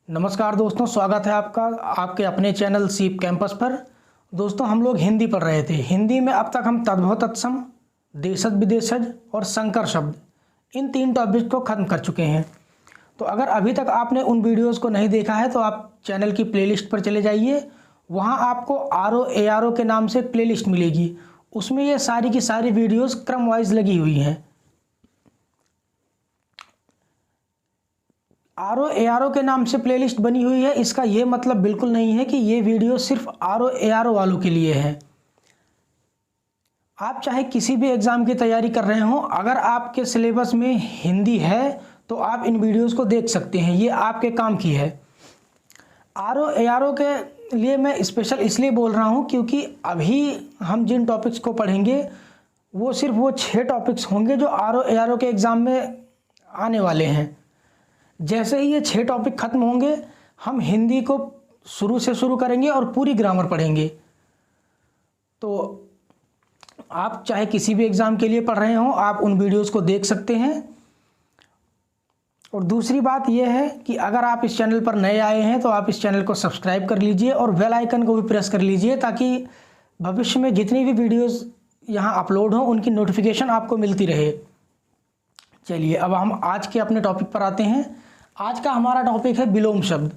नमस्कार दोस्तों, स्वागत है आपका आपके अपने चैनल सीप कैंपस पर। दोस्तों, हम लोग हिंदी पढ़ रहे थे। हिंदी में अब तक हम तद्भव तत्सम, देशज विदेशज और संकर शब्द, इन 3 टॉपिक को ख़त्म कर चुके हैं। तो अगर अभी तक आपने उन वीडियोस को नहीं देखा है तो आप चैनल की प्लेलिस्ट पर चले जाइए। वहाँ आपको ROARO के नाम से एक प्लेलिस्ट मिलेगी। उसमें ये सारी की सारी वीडियोस क्रम वाइज लगी हुई हैं। ROARO के नाम से प्लेलिस्ट बनी हुई है। इसका ये मतलब बिल्कुल नहीं है कि ये वीडियो सिर्फ ROARO वालों के लिए है। आप चाहे किसी भी एग्ज़ाम की तैयारी कर रहे हो, अगर आपके सिलेबस में हिंदी है तो आप इन वीडियोस को देख सकते हैं। ये आपके काम की है। ROARO के लिए मैं स्पेशल इसलिए बोल रहा हूँ क्योंकि अभी हम जिन टॉपिक्स को पढ़ेंगे वो सिर्फ वो 6 टॉपिक्स होंगे जो ROARO के एग्ज़ाम में आने वाले हैं। जैसे ही ये 6 टॉपिक ख़त्म होंगे, हम हिंदी को शुरू से शुरू करेंगे और पूरी ग्रामर पढ़ेंगे। तो आप चाहे किसी भी एग्ज़ाम के लिए पढ़ रहे हो, आप उन वीडियोस को देख सकते हैं। और दूसरी बात यह है कि अगर आप इस चैनल पर नए आए हैं तो आप इस चैनल को सब्सक्राइब कर लीजिए और बेल आइकन को भी प्रेस कर लीजिए, ताकि भविष्य में जितनी भी वीडियोस यहाँ अपलोड हों उनकी नोटिफिकेशन आपको मिलती रहे। चलिए, अब हम आज के अपने टॉपिक पर आते हैं। आज का हमारा टॉपिक है विलोम शब्द।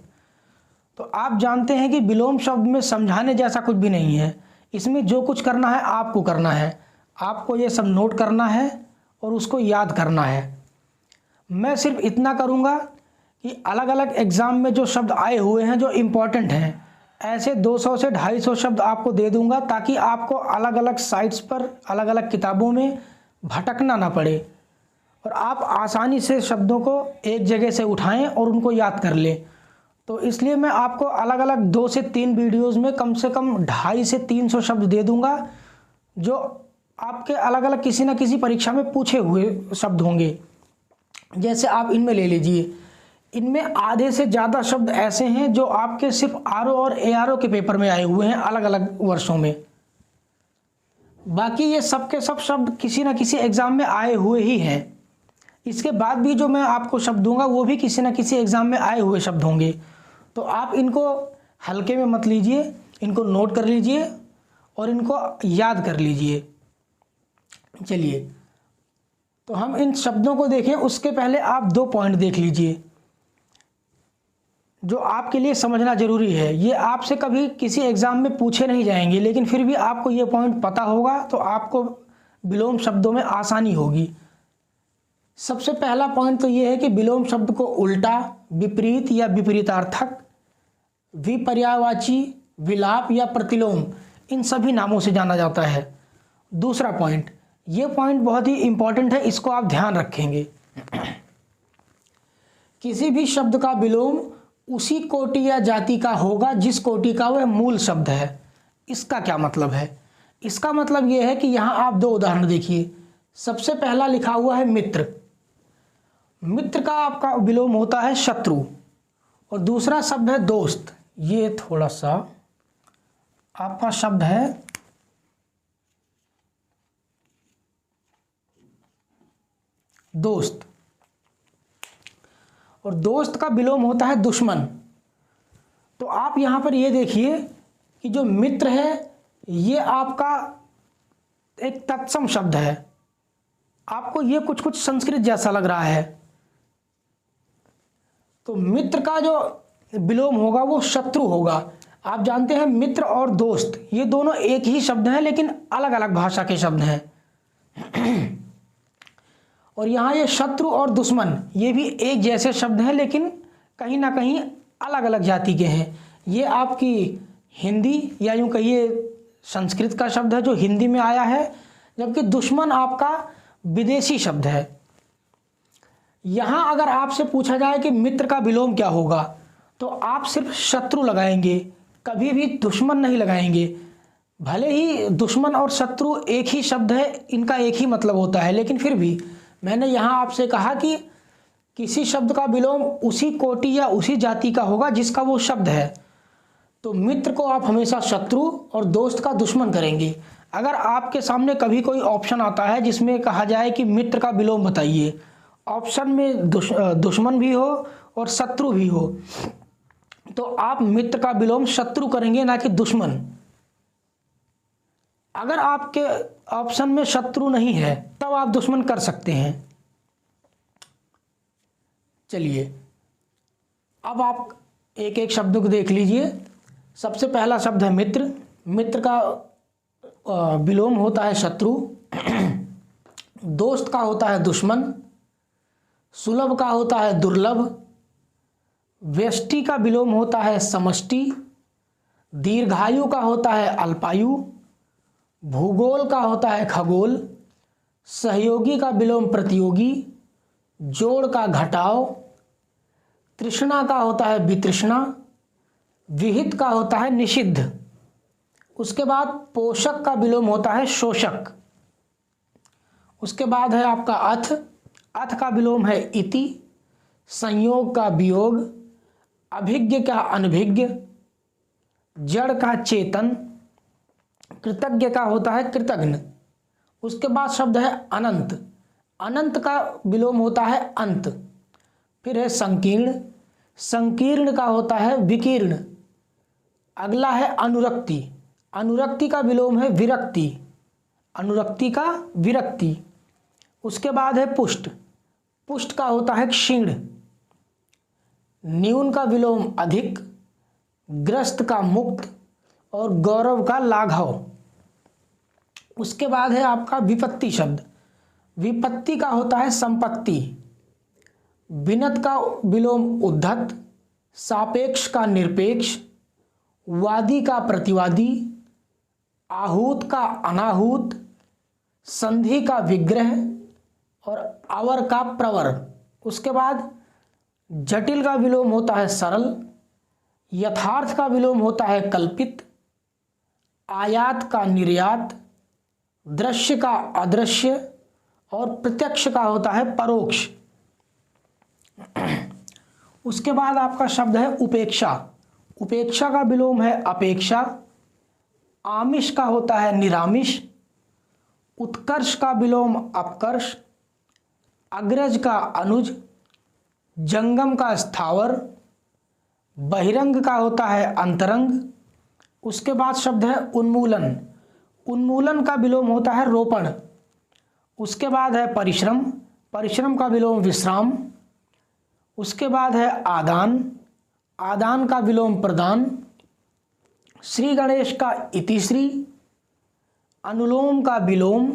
तो आप जानते हैं कि विलोम शब्द में समझाने जैसा कुछ भी नहीं है। इसमें जो कुछ करना है आपको करना है। आपको ये सब नोट करना है और उसको याद करना है। मैं सिर्फ इतना करूँगा कि अलग अलग एग्ज़ाम में जो शब्द आए हुए हैं, जो इम्पॉर्टेंट हैं, ऐसे 200 से 250 शब्द आपको दे दूँगा, ताकि आपको अलग अलग साइट्स पर, अलग अलग किताबों में भटकना ना पड़े और आप आसानी से शब्दों को एक जगह से उठाएं और उनको याद कर लें। तो इसलिए मैं आपको अलग अलग 2 से 3 वीडियोस में कम से कम 250 से 300 शब्द दे दूंगा, जो आपके अलग अलग किसी न किसी परीक्षा में पूछे हुए शब्द होंगे। जैसे आप इनमें ले लीजिए, इनमें आधे से ज़्यादा शब्द ऐसे हैं जो आपके सिर्फ RO और ARO के पेपर में आए हुए हैं अलग अलग वर्षों में। बाकी ये सब के सब शब्द किसी न किसी एग्ज़ाम में आए हुए ही हैं। इसके बाद भी जो मैं आपको शब्द दूंगा वो भी किसी न किसी एग्ज़ाम में आए हुए शब्द होंगे। तो आप इनको हल्के में मत लीजिए, इनको नोट कर लीजिए और इनको याद कर लीजिए। चलिए, तो हम इन शब्दों को देखें उसके पहले आप 2 पॉइंट देख लीजिए जो आपके लिए समझना ज़रूरी है। ये आपसे कभी किसी एग्ज़ाम में पूछे नहीं जाएंगे, लेकिन फिर भी आपको ये पॉइंट पता होगा तो आपको विलोम शब्दों में आसानी होगी। सबसे पहला पॉइंट तो ये है कि विलोम शब्द को उल्टा, विपरीत या विपरीतार्थक, विपर्यायवाची, विलाप या प्रतिलोम, इन सभी नामों से जाना जाता है। दूसरा पॉइंट, ये पॉइंट बहुत ही इंपॉर्टेंट है, इसको आप ध्यान रखेंगे। किसी भी शब्द का विलोम उसी कोटि या जाति का होगा जिस कोटि का वह मूल शब्द है। इसका क्या मतलब है? इसका मतलब यह है कि यहाँ आप 2 उदाहरण देखिए। सबसे पहला लिखा हुआ है मित्र। मित्र का आपका विलोम होता है शत्रु। और दूसरा शब्द है दोस्त। ये थोड़ा सा आपका शब्द है दोस्त, और दोस्त का विलोम होता है दुश्मन। तो आप यहां पर ये देखिए कि जो मित्र है ये आपका एक तत्सम शब्द है। आपको ये कुछ कुछ संस्कृत जैसा लग रहा है। तो मित्र का जो विलोम होगा वो शत्रु होगा। आप जानते हैं मित्र और दोस्त ये दोनों एक ही शब्द हैं, लेकिन अलग अलग भाषा के शब्द हैं। और यहाँ ये शत्रु और दुश्मन ये भी एक जैसे शब्द हैं, लेकिन कहीं ना कहीं अलग अलग जाति के हैं। ये आपकी हिंदी या यूँ कहिए संस्कृत का शब्द है जो हिंदी में आया है, जबकि दुश्मन आपका विदेशी शब्द है। यहाँ अगर आपसे पूछा जाए कि मित्र का विलोम क्या होगा, तो आप सिर्फ शत्रु लगाएंगे, कभी भी दुश्मन नहीं लगाएंगे। भले ही दुश्मन और शत्रु एक ही शब्द है, इनका एक ही मतलब होता है, लेकिन फिर भी मैंने यहाँ आपसे कहा कि किसी शब्द का विलोम उसी कोटि या उसी जाति का होगा जिसका वो शब्द है। तो मित्र को आप हमेशा शत्रु और दोस्त का दुश्मन करेंगे। अगर आपके सामने कभी कोई ऑप्शन आता है जिसमें कहा जाए कि मित्र का विलोम बताइए, ऑप्शन में दुश्मन भी हो और शत्रु भी हो, तो आप मित्र का विलोम शत्रु करेंगे, ना कि दुश्मन। अगर आपके ऑप्शन में शत्रु नहीं है तब आप दुश्मन कर सकते हैं। चलिए अब आप एक एक शब्द को देख लीजिए। सबसे पहला शब्द है मित्र। मित्र का विलोम होता है शत्रु। दोस्त का होता है दुश्मन। सुलभ का होता है दुर्लभ। व्यष्टि का विलोम होता है समष्टि। दीर्घायु का होता है अल्पायु। भूगोल का होता है खगोल। सहयोगी का विलोम प्रतियोगी। जोड़ का घटाव। तृष्णा का होता है वितृष्णा। विहित का होता है निषिद्ध। उसके बाद पोषक का विलोम होता है शोषक। उसके बाद है आपका अथ। अथ का विलोम है इति। संयोग का वियोग। अभिज्ञ का अनभिज्ञ। जड़ का चेतन। कृतज्ञ का होता है कृतघ्न। उसके बाद शब्द है अनंत। अनंत का विलोम होता है अंत। फिर है संकीर्ण। संकीर्ण का होता है विकीर्ण। अगला है अनुरक्ति। अनुरक्ति का विलोम है विरक्ति। अनुरक्ति का विरक्ति। उसके बाद है पुष्ट। पुष्ट का होता है क्षीण। न्यून का विलोम अधिक। ग्रस्त का मुक्त। और गौरव का लाघव। उसके बाद है आपका विपत्ति शब्द। विपत्ति का होता है संपत्ति। विनत का विलोम उद्धत। सापेक्ष का निरपेक्ष। वादी का प्रतिवादी। आहूत का अनाहूत। संधि का विग्रह। और अवर का प्रवर। उसके बाद जटिल का विलोम होता है सरल। यथार्थ का विलोम होता है कल्पित। आयात का निर्यात। दृश्य का अदृश्य। और प्रत्यक्ष का होता है परोक्ष। उसके बाद आपका शब्द है उपेक्षा। उपेक्षा का विलोम है अपेक्षा। आमिष का होता है निरामिष। उत्कर्ष का विलोम अपकर्ष। अग्रज का अनुज। जंगम का स्थावर। बहिरंग का होता है अंतरंग। उसके बाद शब्द है उन्मूलन। उन्मूलन का विलोम होता है रोपण। उसके बाद है परिश्रम। परिश्रम का विलोम विश्राम। उसके बाद है आदान। आदान का विलोम प्रदान। श्री गणेश का इतिश्री। अनुलोम का विलोम।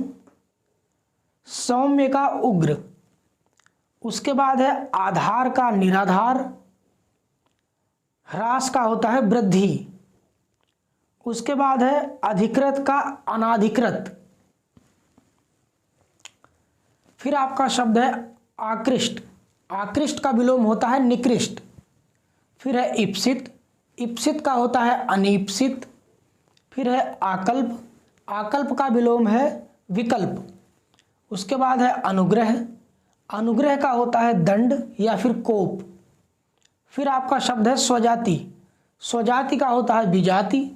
सौम्य का उग्र। उसके बाद है आधार का निराधार। ह्रास का होता है वृद्धि। उसके बाद है अधिकृत का अनाधिकृत। फिर आपका शब्द है आकृष्ट। आकृष्ट का विलोम होता है निकृष्ट। फिर है इप्सित। इप्सित का होता है अनीप्सित। फिर है आकल्प। आकल्प का विलोम है विकल्प। उसके बाद है अनुग्रह। अनुग्रह का होता है दंड या फिर कोप। फिर आपका शब्द है स्वजाति। स्वजाति का होता है विजाति।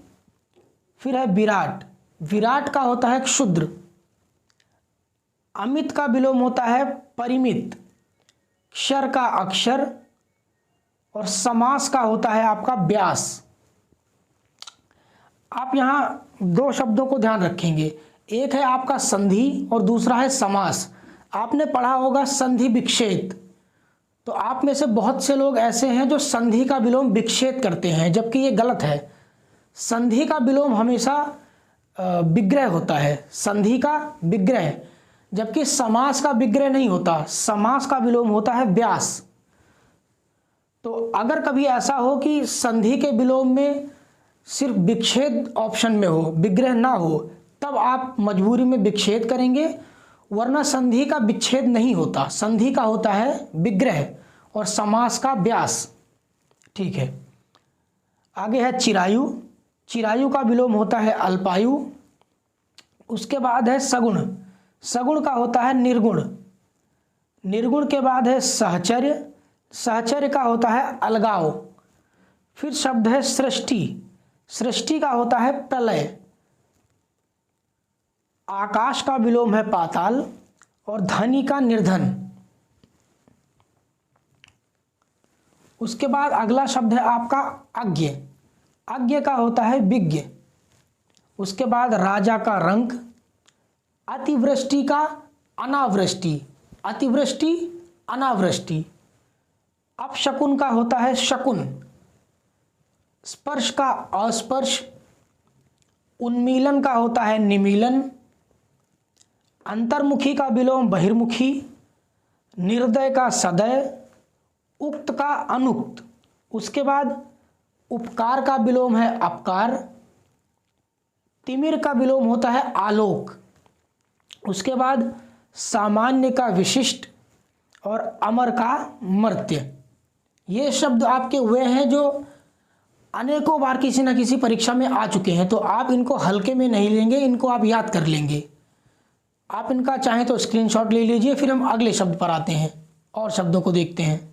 फिर है विराट। विराट का होता है क्षुद्र। अमित का विलोम होता है परिमित। क्षर का अक्षर। और समास का होता है आपका व्यास। आप यहां दो शब्दों को ध्यान रखेंगे, एक है आपका संधि और दूसरा है समास। आपने पढ़ा होगा संधि विक्षेप, तो आप में से बहुत से लोग ऐसे हैं जो संधि का विलोम विक्षेप करते हैं, जबकि ये गलत है। संधि का विलोम हमेशा विग्रह होता है, संधि का विग्रह, जबकि समास का विग्रह नहीं होता। समास का विलोम होता है व्यास। तो अगर कभी ऐसा हो कि संधि के विलोम में सिर्फ विच्छेद ऑप्शन में हो, विग्रह ना हो, तब आप मजबूरी में विच्छेद करेंगे, वरना संधि का विच्छेद नहीं होता। संधि का होता है विग्रह और समास का व्यास। ठीक है, आगे है चिरायु। चिरायु का विलोम होता है अल्पायु। उसके बाद है सगुण। सगुण का होता है निर्गुण। निर्गुण के बाद है सहचर्य। सहचर्य का होता है अलगाव। फिर शब्द है सृष्टि। सृष्टि का होता है प्रलय। आकाश का विलोम है पाताल और धनी का निर्धन। उसके बाद अगला शब्द है आपका अज्ञ। अज्ञ का होता है विज्ञ। उसके बाद राजा का रंक, अतिवृष्टि का अनावृष्टि, अतिवृष्टि अनावृष्टि। अपशकुन का होता है शकुन, स्पर्श का अस्पर्श, उन्मीलन का होता है निमीलन, अंतर्मुखी का विलोम बहिर्मुखी, निर्दय का सदय, उक्त का अनुक्त। उसके बाद उपकार का विलोम है अपकार, तिमिर का विलोम होता है आलोक। उसके बाद सामान्य का विशिष्ट और अमर का मर्त्य। ये शब्द आपके हुए हैं जो अनेकों बार किसी न किसी परीक्षा में आ चुके हैं, तो आप इनको हल्के में नहीं लेंगे, इनको आप याद कर लेंगे। आप इनका चाहें तो स्क्रीनशॉट ले लीजिए। फिर हम अगले शब्द पर आते हैं और शब्दों को देखते हैं।